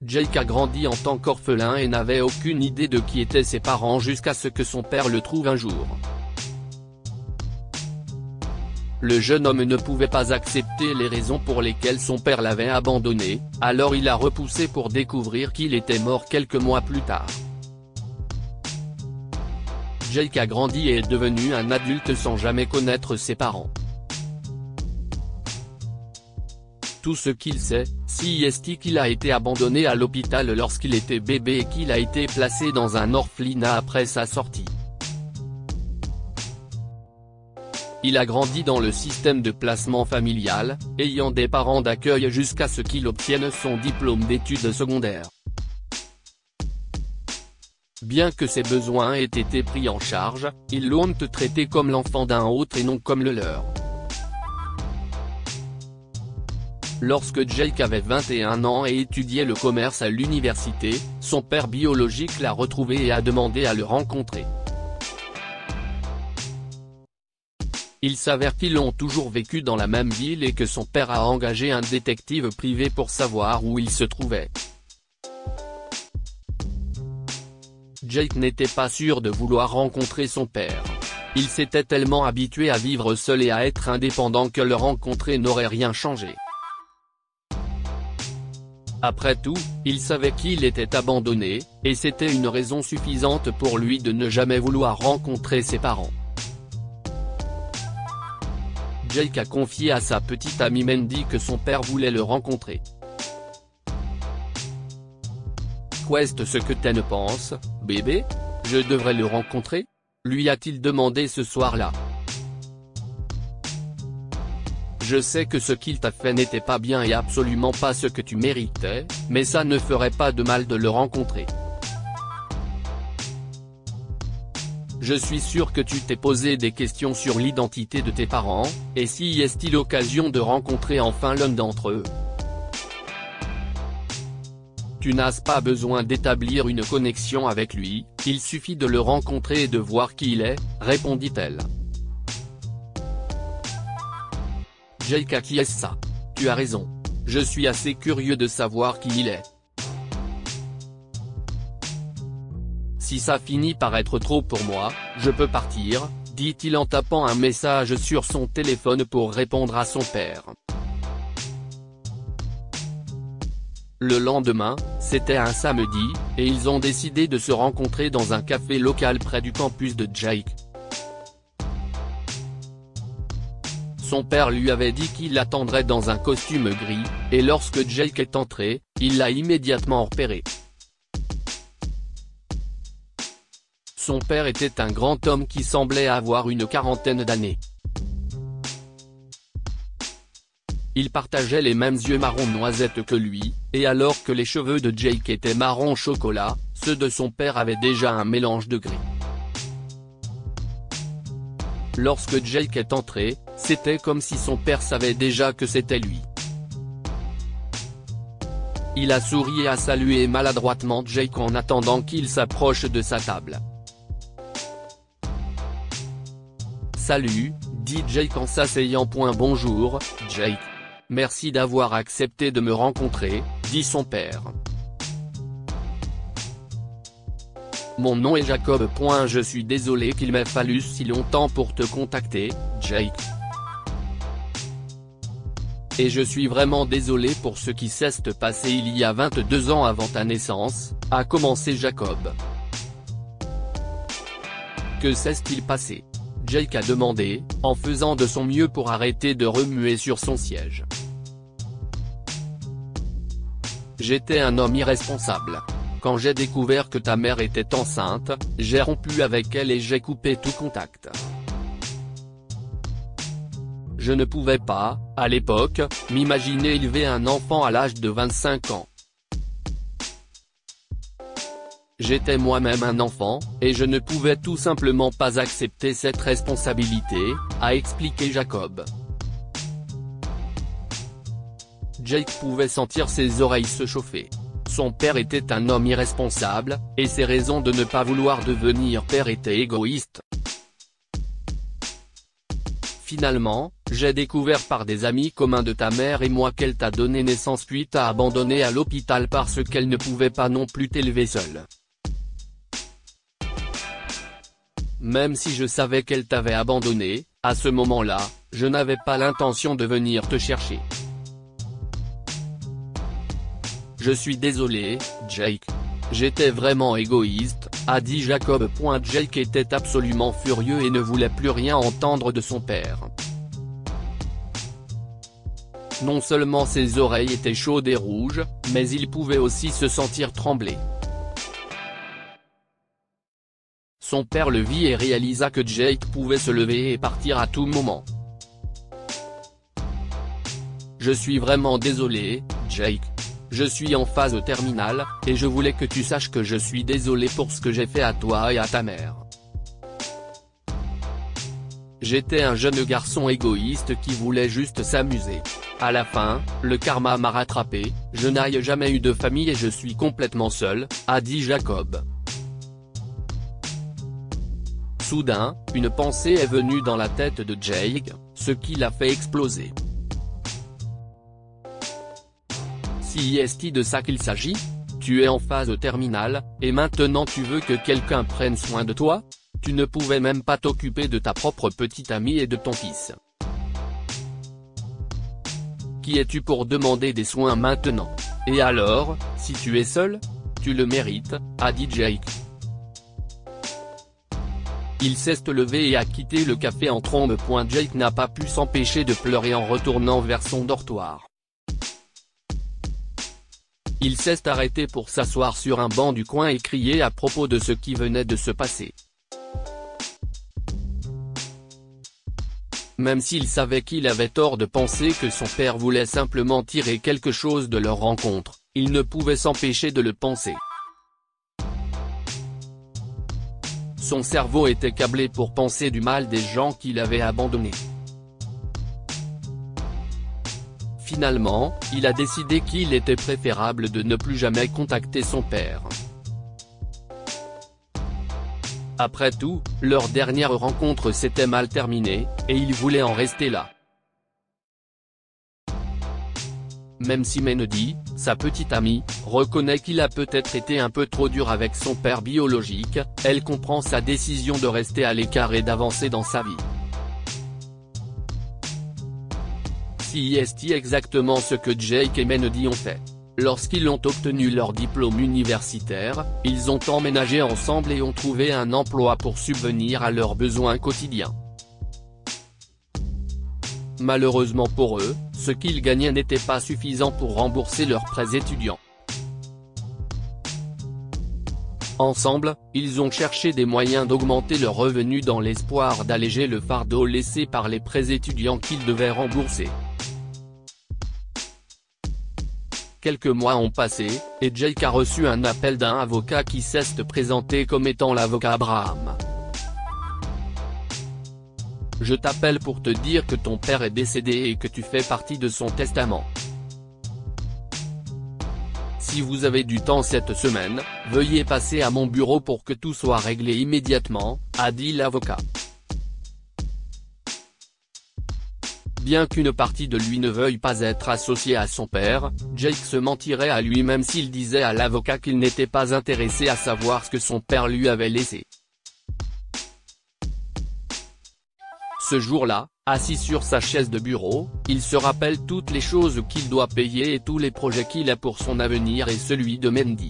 Jake a grandi en tant qu'orphelin et n'avait aucune idée de qui étaient ses parents jusqu'à ce que son père le trouve un jour. Le jeune homme ne pouvait pas accepter les raisons pour lesquelles son père l'avait abandonné, alors il a repoussé pour découvrir qu'il était mort quelques mois plus tard. Jake a grandi et est devenu un adulte sans jamais connaître ses parents. Tout ce qu'il sait, c'est qu'il a été abandonné à l'hôpital lorsqu'il était bébé et qu'il a été placé dans un orphelinat après sa sortie. Il a grandi dans le système de placement familial, ayant des parents d'accueil jusqu'à ce qu'il obtienne son diplôme d'études secondaires. Bien que ses besoins aient été pris en charge, ils l'ont traité comme l'enfant d'un autre et non comme le leur. Lorsque Jake avait 21 ans et étudiait le commerce à l'université, son père biologique l'a retrouvé et a demandé à le rencontrer. Il s'avère qu'ils ont toujours vécu dans la même ville et que son père a engagé un détective privé pour savoir où il se trouvait. Jake n'était pas sûr de vouloir rencontrer son père. Il s'était tellement habitué à vivre seul et à être indépendant que le rencontrer n'aurait rien changé. Après tout, il savait qu'il était abandonné, et c'était une raison suffisante pour lui de ne jamais vouloir rencontrer ses parents. Jake a confié à sa petite amie Mandy que son père voulait le rencontrer. Qu'est-ce que t'en penses, bébé? Je devrais le rencontrer? Lui a-t-il demandé ce soir-là. Je sais que ce qu'il t'a fait n'était pas bien et absolument pas ce que tu méritais, mais ça ne ferait pas de mal de le rencontrer. Je suis sûr que tu t'es posé des questions sur l'identité de tes parents, et si est-il l'occasion de rencontrer enfin l'un d'entre eux. Tu n'as pas besoin d'établir une connexion avec lui, il suffit de le rencontrer et de voir qui il est, répondit-elle. Jake acquiesce ça. Tu as raison. Je suis assez curieux de savoir qui il est. Si ça finit par être trop pour moi, je peux partir, dit-il en tapant un message sur son téléphone pour répondre à son père. Le lendemain, c'était un samedi, et ils ont décidé de se rencontrer dans un café local près du campus de Jake. Son père lui avait dit qu'il l'attendrait dans un costume gris, et lorsque Jake est entré, il l'a immédiatement repéré. Son père était un grand homme qui semblait avoir une quarantaine d'années. Il partageait les mêmes yeux marron noisette que lui, et alors que les cheveux de Jake étaient marron chocolat, ceux de son père avaient déjà un mélange de gris. Lorsque Jake est entré, c'était comme si son père savait déjà que c'était lui. Il a souri et a salué maladroitement Jake en attendant qu'il s'approche de sa table. Salut, dit Jake en s'asseyant. Bonjour, Jake. Merci d'avoir accepté de me rencontrer, dit son père. Mon nom est Jacob. Je suis désolé qu'il m'ait fallu si longtemps pour te contacter, Jake. Et je suis vraiment désolé pour ce qui s'est passé il y a 22 ans avant ta naissance, a commencé Jacob. Que s'est-il passé? Jake a demandé, en faisant de son mieux pour arrêter de remuer sur son siège. J'étais un homme irresponsable. Quand j'ai découvert que ta mère était enceinte, j'ai rompu avec elle et j'ai coupé tout contact. Je ne pouvais pas, à l'époque, m'imaginer élever un enfant à l'âge de 25 ans. J'étais moi-même un enfant, et je ne pouvais tout simplement pas accepter cette responsabilité, a expliqué Jacob. Jake pouvait sentir ses oreilles se chauffer. Son père était un homme irresponsable, et ses raisons de ne pas vouloir devenir père étaient égoïstes. Finalement, j'ai découvert par des amis communs de ta mère et moi qu'elle t'a donné naissance puis t'a abandonné à l'hôpital parce qu'elle ne pouvait pas non plus t'élever seule. Même si je savais qu'elle t'avait abandonné, à ce moment-là, je n'avais pas l'intention de venir te chercher. Je suis désolé, Jake. J'étais vraiment égoïste, a dit Jacob. Jake était absolument furieux et ne voulait plus rien entendre de son père. Non seulement ses oreilles étaient chaudes et rouges, mais il pouvait aussi se sentir trembler. Son père le vit et réalisa que Jake pouvait se lever et partir à tout moment. Je suis vraiment désolé, Jake. Je suis en phase terminale, et je voulais que tu saches que je suis désolé pour ce que j'ai fait à toi et à ta mère. J'étais un jeune garçon égoïste qui voulait juste s'amuser. À la fin, le karma m'a rattrapé, je n'ai jamais eu de famille et je suis complètement seul, a dit Jacob. Soudain, une pensée est venue dans la tête de Jake, ce qui l'a fait exploser. Si est-il de ça qu'il s'agit? Tu es en phase terminale, et maintenant tu veux que quelqu'un prenne soin de toi? Tu ne pouvais même pas t'occuper de ta propre petite amie et de ton fils. Qui es-tu pour demander des soins maintenant? Et alors, si tu es seul? Tu le mérites, a dit Jake. Il s'est levé et a quitté le café en trombe. Jake n'a pas pu s'empêcher de pleurer en retournant vers son dortoir. Il s'est arrêté pour s'asseoir sur un banc du coin et crier à propos de ce qui venait de se passer. Même s'il savait qu'il avait tort de penser que son père voulait simplement tirer quelque chose de leur rencontre, il ne pouvait s'empêcher de le penser. Son cerveau était câblé pour penser du mal des gens qu'il avait abandonnés. Finalement, il a décidé qu'il était préférable de ne plus jamais contacter son père. Après tout, leur dernière rencontre s'était mal terminée, et il voulait en rester là. Même si Mendy, sa petite amie, reconnaît qu'il a peut-être été un peu trop dur avec son père biologique, elle comprend sa décision de rester à l'écart et d'avancer dans sa vie. C'est exactement ce que Jake et Mendy ont fait. Lorsqu'ils ont obtenu leur diplôme universitaire, ils ont emménagé ensemble et ont trouvé un emploi pour subvenir à leurs besoins quotidiens. Malheureusement pour eux, ce qu'ils gagnaient n'était pas suffisant pour rembourser leurs prêts étudiants. Ensemble, ils ont cherché des moyens d'augmenter leurs revenus dans l'espoir d'alléger le fardeau laissé par les prêts étudiants qu'ils devaient rembourser. Quelques mois ont passé, et Jake a reçu un appel d'un avocat qui s'est présenté comme étant l'avocat Abraham. Je t'appelle pour te dire que ton père est décédé et que tu fais partie de son testament. Si vous avez du temps cette semaine, veuillez passer à mon bureau pour que tout soit réglé immédiatement, a dit l'avocat. Bien qu'une partie de lui ne veuille pas être associée à son père, Jake se mentirait à lui-même s'il disait à l'avocat qu'il n'était pas intéressé à savoir ce que son père lui avait laissé. Ce jour-là, assis sur sa chaise de bureau, il se rappelle toutes les choses qu'il doit payer et tous les projets qu'il a pour son avenir et celui de Mendy.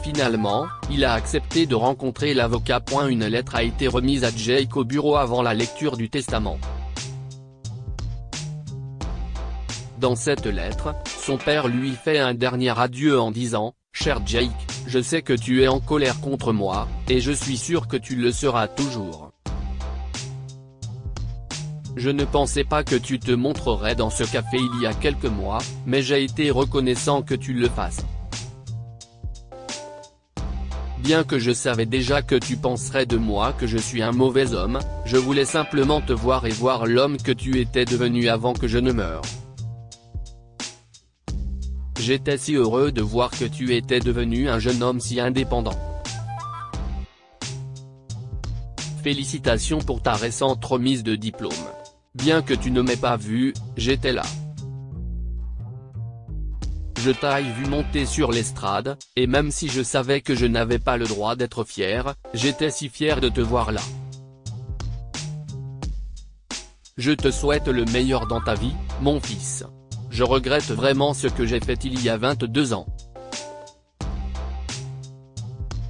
Finalement, il a accepté de rencontrer l'avocat. Une lettre a été remise à Jake au bureau avant la lecture du testament. Dans cette lettre, son père lui fait un dernier adieu en disant « Cher Jake, je sais que tu es en colère contre moi, et je suis sûr que tu le seras toujours. Je ne pensais pas que tu te montrerais dans ce café il y a quelques mois, mais j'ai été reconnaissant que tu le fasses. Bien que je savais déjà que tu penserais de moi que je suis un mauvais homme, je voulais simplement te voir et voir l'homme que tu étais devenu avant que je ne meure. J'étais si heureux de voir que tu étais devenu un jeune homme si indépendant. » Félicitations pour ta récente remise de diplôme. Bien que tu ne m'aies pas vu, j'étais là. Je t'ai vu monter sur l'estrade, et même si je savais que je n'avais pas le droit d'être fier, j'étais si fier de te voir là. Je te souhaite le meilleur dans ta vie, mon fils. Je regrette vraiment ce que j'ai fait il y a 22 ans.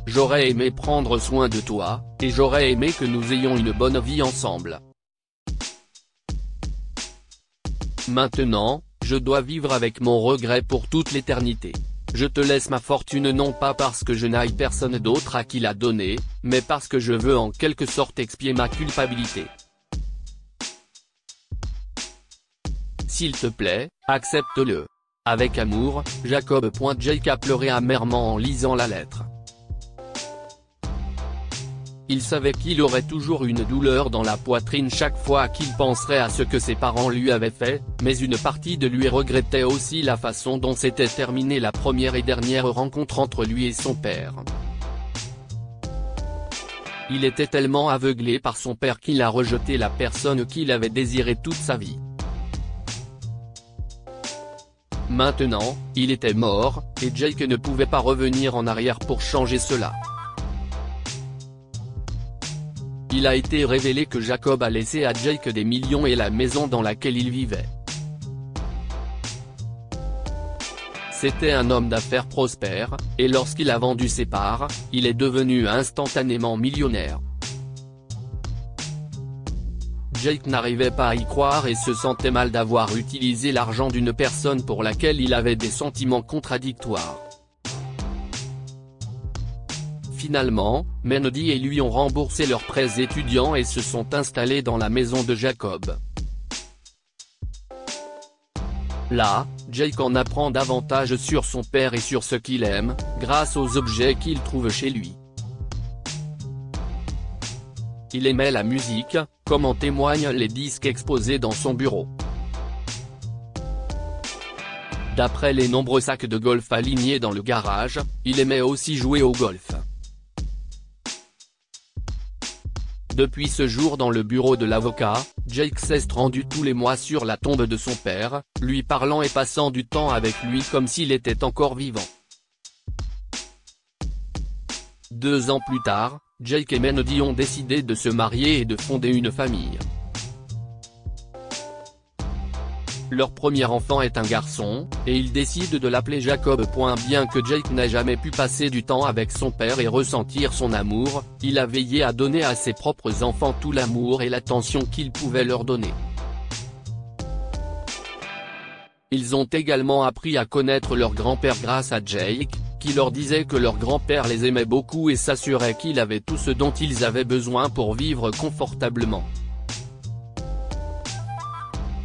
J'aurais aimé prendre soin de toi, et j'aurais aimé que nous ayons une bonne vie ensemble. Maintenant, je dois vivre avec mon regret pour toute l'éternité. Je te laisse ma fortune non pas parce que je n'aille personne d'autre à qui la donner, mais parce que je veux en quelque sorte expier ma culpabilité. S'il te plaît, accepte-le. Avec amour, Jacob. Jake a pleuré amèrement en lisant la lettre. Il savait qu'il aurait toujours une douleur dans la poitrine chaque fois qu'il penserait à ce que ses parents lui avaient fait, mais une partie de lui regrettait aussi la façon dont s'était terminée la première et dernière rencontre entre lui et son père. Il était tellement aveuglé par son père qu'il a rejeté la personne qu'il avait désirée toute sa vie. Maintenant, il était mort, et Jake ne pouvait pas revenir en arrière pour changer cela. Il a été révélé que Jacob a laissé à Jake des millions et la maison dans laquelle il vivait. C'était un homme d'affaires prospère, et lorsqu'il a vendu ses parts, il est devenu instantanément millionnaire. Jake n'arrivait pas à y croire et se sentait mal d'avoir utilisé l'argent d'une personne pour laquelle il avait des sentiments contradictoires. Finalement, Mendy et lui ont remboursé leurs prêts étudiants et se sont installés dans la maison de Jacob. Là, Jake en apprend davantage sur son père et sur ce qu'il aime, grâce aux objets qu'il trouve chez lui. Il aimait la musique, comme en témoignent les disques exposés dans son bureau. D'après les nombreux sacs de golf alignés dans le garage, il aimait aussi jouer au golf. Depuis ce jour dans le bureau de l'avocat, Jake s'est rendu tous les mois sur la tombe de son père, lui parlant et passant du temps avec lui comme s'il était encore vivant. 2 ans plus tard, Jake et Mendy ont décidé de se marier et de fonder une famille. Leur premier enfant est un garçon, et ils décident de l'appeler Jacob. Bien que Jake n'ait jamais pu passer du temps avec son père et ressentir son amour, il a veillé à donner à ses propres enfants tout l'amour et l'attention qu'il pouvait leur donner. Ils ont également appris à connaître leur grand-père grâce à Jake, qui leur disait que leur grand-père les aimait beaucoup et s'assurait qu'il avait tout ce dont ils avaient besoin pour vivre confortablement.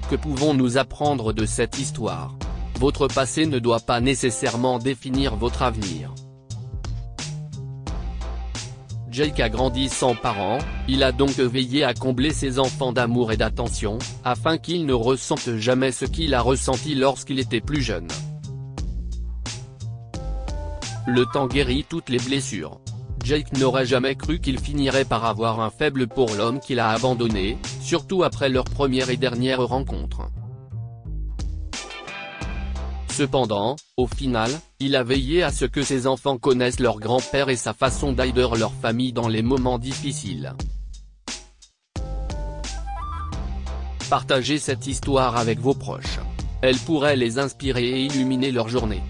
Que pouvons-nous apprendre de cette histoire? Votre passé ne doit pas nécessairement définir votre avenir. Jake a grandi sans parents, il a donc veillé à combler ses enfants d'amour et d'attention, afin qu'ils ne ressentent jamais ce qu'il a ressenti lorsqu'il était plus jeune. Le temps guérit toutes les blessures. Jake n'aurait jamais cru qu'il finirait par avoir un faible pour l'homme qu'il a abandonné, surtout après leur première et dernière rencontre. Cependant, au final, il a veillé à ce que ses enfants connaissent leur grand-père et sa façon d'aider leur famille dans les moments difficiles. Partagez cette histoire avec vos proches. Elle pourrait les inspirer et illuminer leur journée.